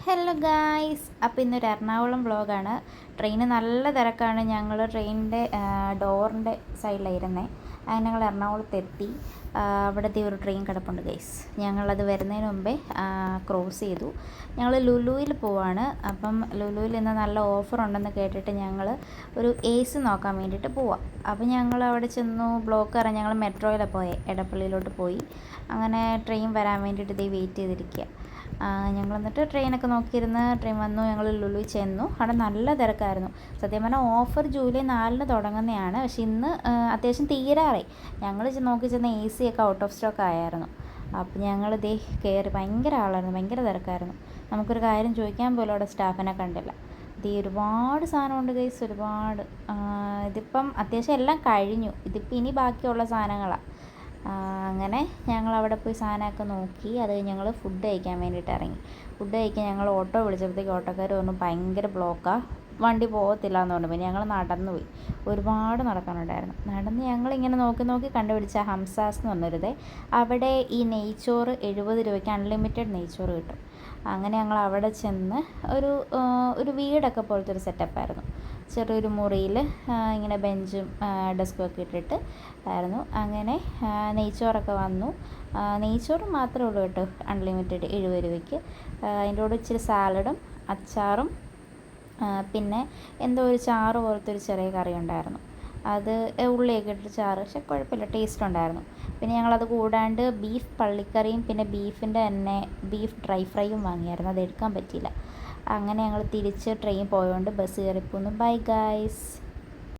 Hello guys, അപ്പോൾ ഇന്നൊരു എറണാകുളം വ്ളോഗാണ്. ട്രെയിന് നല്ല തിരക്കാണ്. ഞങ്ങൾ ട്രെയിനിൻ്റെ ഡോറിൻ്റെ സൈഡിലായിരുന്നേ. അങ്ങനെ ഞങ്ങൾ എറണാകുളത്ത് എത്തി. അവിടുത്തെ ഒരു ട്രെയിൻ കിടപ്പുണ്ട് ഗൈസ്. ഞങ്ങളത് വരുന്നതിന് മുമ്പേ ക്രോസ് ചെയ്തു. ഞങ്ങൾ ലുലുവിൽ പോവാണ്. അപ്പം ലുലുവിൽ ഇന്ന് നല്ല ഓഫർ ഉണ്ടെന്ന് കേട്ടിട്ട് ഞങ്ങൾ ഒരു AC നോക്കാൻ വേണ്ടിയിട്ട് പോവാം. അപ്പം ഞങ്ങൾ അവിടെ ചെന്നു. ബ്ലോക്ക് കാരണം ഞങ്ങൾ മെട്രോയിലാണ് പോയത്. എടപ്പള്ളിയിലോട്ട് പോയി. അങ്ങനെ ട്രെയിൻ വരാൻ വേണ്ടിയിട്ട് ഇതേ വെയിറ്റ് ചെയ്തിരിക്കുക. ഞങ്ങൾ എന്നിട്ട് ട്രെയിനൊക്കെ നോക്കിയിരുന്ന് ട്രെയിൻ വന്നു. ഞങ്ങൾ ലുലുവിൽ ചെന്നു. അവിടെ നല്ല തിരക്കായിരുന്നു. സത്യം പറഞ്ഞാൽ ഓഫർ ജൂലൈ 4 തുടങ്ങുന്നതാണ്. പക്ഷെ ഇന്ന് അത്യാവശ്യം തീരാറായി. ഞങ്ങൾ നോക്കി ചെന്ന AC ഒക്കെ ഔട്ട് ഓഫ് സ്റ്റോക്ക് ആയിരുന്നു. അപ്പോൾ ഞങ്ങൾ ഇതേ കയറി. ഭയങ്കര ആളായിരുന്നു, ഭയങ്കര തിരക്കായിരുന്നു. നമുക്കൊരു കാര്യം ചോദിക്കാൻ പോലും അവിടെ സ്റ്റാഫിനെ കണ്ടില്ല. ഇതേ ഒരുപാട് സാധനമുണ്ട് ഗൈസ്, ഒരുപാട്. ഇതിപ്പം അത്യാവശ്യം എല്ലാം കഴിഞ്ഞു. ഇതിപ്പോൾ ഇനി ബാക്കിയുള്ള സാധനങ്ങളാണ്. അങ്ങനെ ഞങ്ങൾ അവിടെ പോയി സാധനമൊക്കെ നോക്കി. അത് കഴിഞ്ഞ് ഞങ്ങൾ ഫുഡ് കഴിക്കാൻ വേണ്ടിയിട്ട് ഇറങ്ങി. ഫുഡ് കഴിക്കാൻ ഞങ്ങൾ ഓട്ടോ വിളിച്ചപ്പോഴത്തേക്ക് ഓട്ടോക്കാർ പറഞ്ഞു ഭയങ്കര ബ്ലോക്കാണ്, വണ്ടി പോകത്തില്ല എന്ന് പറഞ്ഞു. പിന്നെ ഞങ്ങൾ നടന്നു പോയി. ഒരുപാട് നടക്കാനുണ്ടായിരുന്നു. നടന്ന് ഞങ്ങളിങ്ങനെ നോക്കി നോക്കി കണ്ടുപിടിച്ച ഹംസാസ് എന്ന് പറഞ്ഞൊരിത്. അവിടെ ഈ നെയ്ച്ചോറ് 70 രൂപയ്ക്ക് അൺലിമിറ്റഡ് നെയ്ച്ചോറ് കിട്ടും. അങ്ങനെ ഞങ്ങൾ അവിടെ ചെന്ന് ഒരു വീടൊക്കെ പോലത്തെ ഒരു സെറ്റപ്പായിരുന്നു. ചെറിയൊരു മുറിയിൽ ഇങ്ങനെ ബെഞ്ചും ഡെസ്കും ഒക്കെ ഇട്ടിട്ട് ആയിരുന്നു. അങ്ങനെ നെയ്ച്ചോറൊക്കെ വന്നു. നെയ്ച്ചോറ് മാത്രമേ ഉള്ളൂ കേട്ടോ അൺലിമിറ്റഡ് 70 രൂപയ്ക്ക്. അതിൻ്റെ കൂടെ ഇച്ചിരി സാലഡും അച്ചാറും പിന്നെ എന്തോ ഒരു ചാറ് പോലത്തെ ഒരു ചെറിയ കറി ഉണ്ടായിരുന്നു. അത് ഉള്ളിയൊക്കെ ഇട്ടിട്ട് ചാറ്, പക്ഷെ കുഴപ്പമില്ല, ടേസ്റ്റ് ഉണ്ടായിരുന്നു. പിന്നെ ഞങ്ങളത് കൂടാണ്ട് ബീഫ് പള്ളിക്കറിയും പിന്നെ ബീഫിൻ്റെ തന്നെ ബീഫ് ഡ്രൈ ഫ്രൈയും വാങ്ങിയായിരുന്നു. അത് എടുക്കാൻ പറ്റിയില്ല. അങ്ങനെ ഞങ്ങൾ തിരിച്ച് ട്രെയിൻ പോയതുകൊണ്ട് ബസ് കയറിപ്പോന്നു. Bye guys.